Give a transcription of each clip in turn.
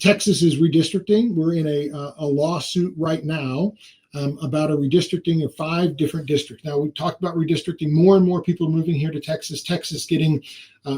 Texas is redistricting. We're in a lawsuit right now about a redistricting of 5 different districts. Now, we talked about redistricting, more and more people moving here to Texas, Texas getting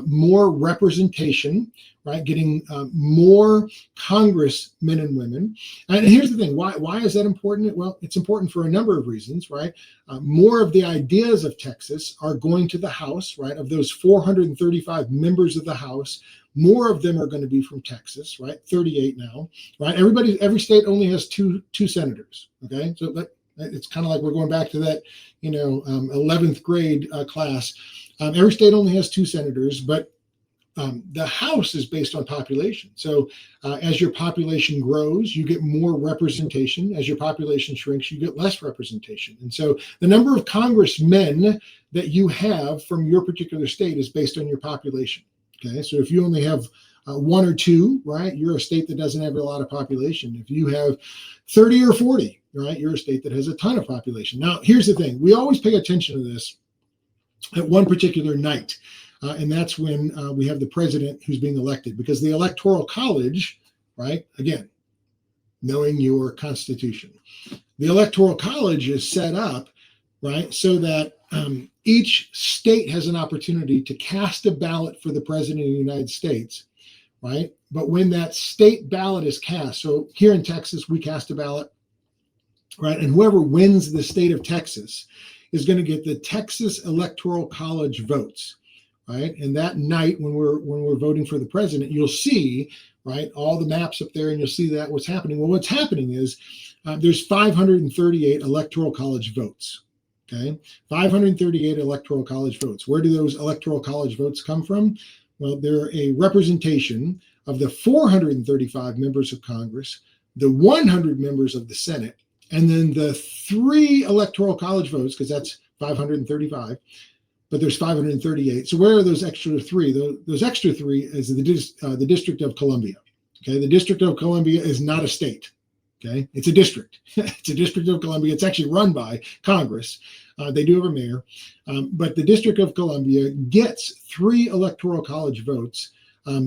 more representation, right? Getting more congressmen and women. And here's the thing, why is that important? Well, it's important for a number of reasons, right? More of the ideas of Texas are going to the House, right? Of those 435 members of the House, more of them are going to be from Texas, right? 38 now, right? Every state only has two senators, okay? So it's kind of like we're going back to that, 11th grade class. Every state only has 2 senators, but the House is based on population. So as your population grows, you get more representation. As your population shrinks, you get less representation. And so the number of congressmen that you have from your particular state is based on your population. Okay, so if you only have 1 or 2, right, you're a state that doesn't have a lot of population. If you have 30 or 40, right, you're a state that has a ton of population. Now, here's the thing. We always pay attention to this at one particular night, and that's when we have the president who's being elected, because the Electoral College, right, again, knowing your Constitution, the Electoral College is set up, right, so that each state has an opportunity to cast a ballot for the president of the United States, right? But when that state ballot is cast, so here in Texas, we cast a ballot, right? And whoever wins the state of Texas is going to get the Texas Electoral College votes, right? And that night when we're voting for the president, you'll see, right, all the maps up there, and you'll see that what's happening. Well, what's happening is there's 538 Electoral College votes. Okay, 538 Electoral College votes. Where do those Electoral College votes come from? Well, they're a representation of the 435 members of Congress, the 100 members of the Senate, and then the 3 Electoral College votes, because that's 535, but there's 538. So where are those extra 3? Those extra 3 is the District of Columbia. Okay, the District of Columbia is not a state. Okay, it's a district. It's a District of Columbia. It's actually run by Congress. They do have a mayor, but the District of Columbia gets 3 Electoral College votes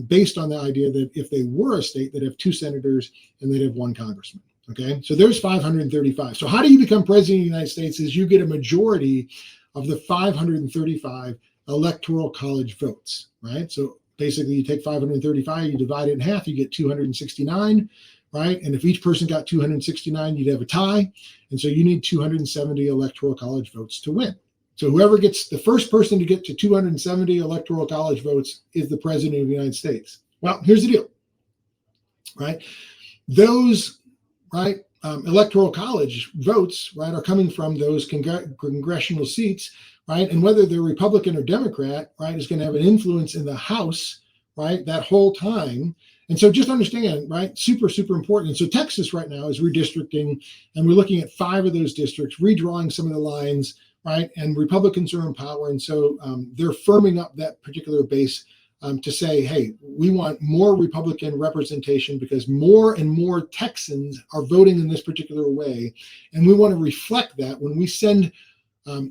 based on the idea that if they were a state, they'd have 2 senators and they'd have 1 congressman. Okay, so there's 535. So how do you become president of the United States? Is you get a majority of the 535 Electoral College votes, right? So basically, you take 535, you divide it in half, you get 269. Right? And if each person got 269, you'd have a tie. And so you need 270 Electoral College votes to win. So whoever gets the first person to get to 270 Electoral College votes is the president of the United States. Well, here's the deal, right? Those, right, Electoral College votes, right, are coming from those congressional seats, right? And whether they're Republican or Democrat, right, is going to have an influence in the House, right, that whole time. And so just understand, right, super, super important. And so Texas right now is redistricting, and we're looking at 5 of those districts, redrawing some of the lines, right? And Republicans are in power. And so they're firming up that particular base to say, hey, we want more Republican representation because more and more Texans are voting in this particular way. And we want to reflect that when we send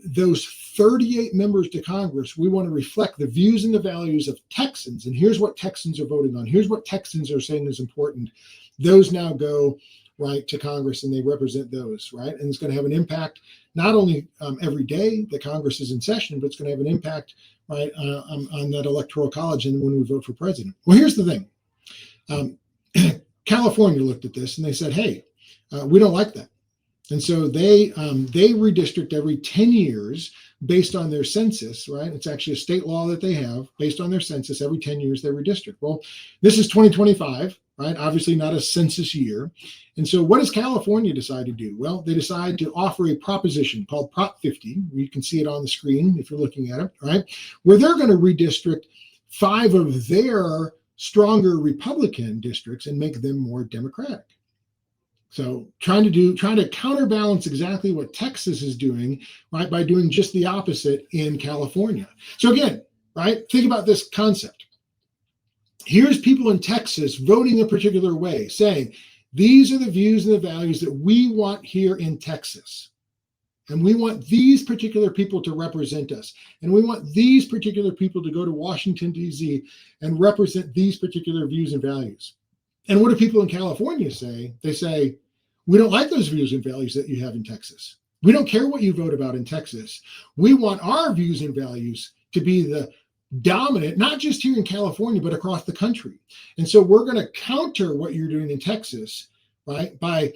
those 38 members to Congress. We want to reflect the views and the values of Texans. And here's what Texans are voting on. Here's what Texans are saying is important. Those now go right to Congress and they represent those, right? And it's going to have an impact not only every day that Congress is in session, but it's going to have an impact, right, on that Electoral College and when we vote for president. Well, here's the thing. California looked at this and they said, hey, we don't like that. And so they redistrict every 10 years based on their census, right? It's actually a state law that they have based on their census. Every 10 years they redistrict. Well, this is 2025, right? Obviously not a census year. And so what does California decide to do? Well, they decide to offer a proposition called Prop 50. You can see it on the screen if you're looking at it, right? Where they're going to redistrict 5 of their stronger Republican districts and make them more Democratic. So trying to counterbalance exactly what Texas is doing, right, by doing just the opposite in California. So again, right, think about this concept. Here's people in Texas voting a particular way, saying, these are the views and the values that we want here in Texas. And we want these particular people to represent us. And we want these particular people to go to Washington, D.C. and represent these particular views and values. And what do people in California say? They say, we don't like those views and values that you have in Texas. We don't care what you vote about in Texas. We want our views and values to be the dominant, not just here in California, but across the country. And so we're going to counter what you're doing in Texas, right, by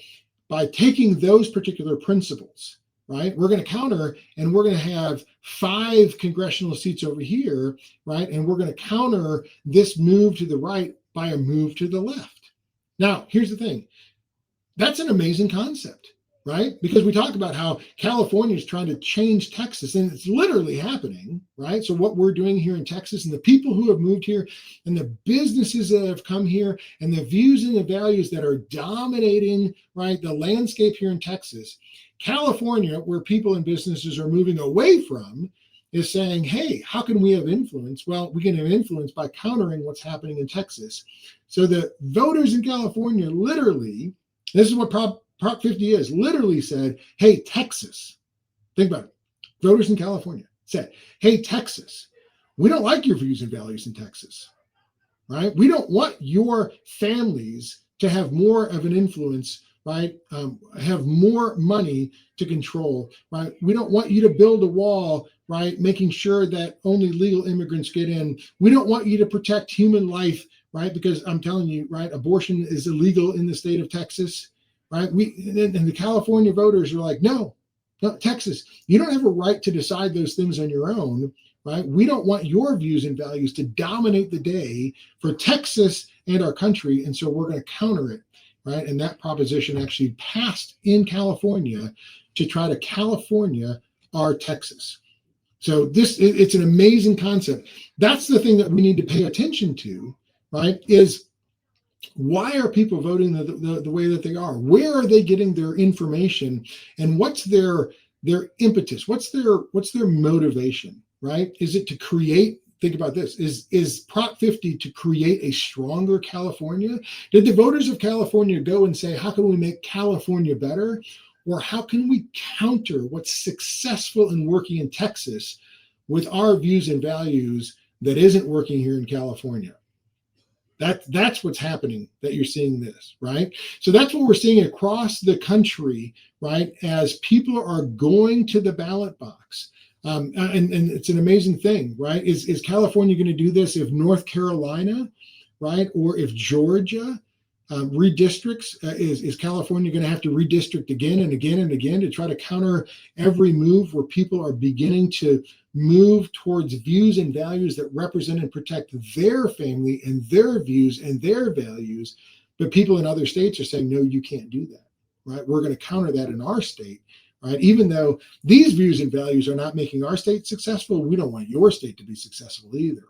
taking those particular principles, right? We're going to counter, and we're going to have 5 congressional seats over here, right? And we're going to counter this move to the right by a move to the left. Now, here's the thing. That's an amazing concept, right? Because we talk about how California is trying to change Texas, and it's literally happening, right? So what we're doing here in Texas, and the people who have moved here, and the businesses that have come here, and the views and the values that are dominating, right, the landscape here in Texas, California, where people and businesses are moving away from, is saying, hey, how can we have influence? Well, we can have influence by countering what's happening in Texas. So the voters in California literally, this is what Prop 50 is, literally said, hey, Texas, think about it. Voters in California said, hey, Texas, we don't like your views and values in Texas, right? We don't want your families to have more of an influence, right? Have more money to control, right? We don't want you to build a wall, right? Making sure that only legal immigrants get in. We don't want you to protect human life, right? Because I'm telling you, right, abortion is illegal in the state of Texas, right? And the California voters are like, no, Texas, you don't have a right to decide those things on your own, right? We don't want your views and values to dominate the day for Texas and our country, and so we're going to counter it, right? And that proposition actually passed in California to try to California our Texas. So it's an amazing concept. That's the thing that we need to pay attention to, right? Is why are people voting the way that they are? Where are they getting their information, and what's their impetus? What's their motivation, right? Is it to create? Think about this. Is Prop 50 to create a stronger California? Did the voters of California go and say, how can we make California better? Or how can we counter what's successful and working in Texas with our views and values that isn't working here in California? That's what's happening, that you're seeing this, right? So that's what we're seeing across the country, right? As people are going to the ballot box. And it's an amazing thing, right? Is California going to do this if North Carolina, right? Or if Georgia redistricts? Is California going to have to redistrict again and again and again to try to counter every move where people are beginning to move towards views and values that represent and protect their family and their views and their values? But people in other states are saying, no, you can't do that, right? We're going to counter that in our state, right? Even though these views and values are not making our state successful, we don't want your state to be successful either.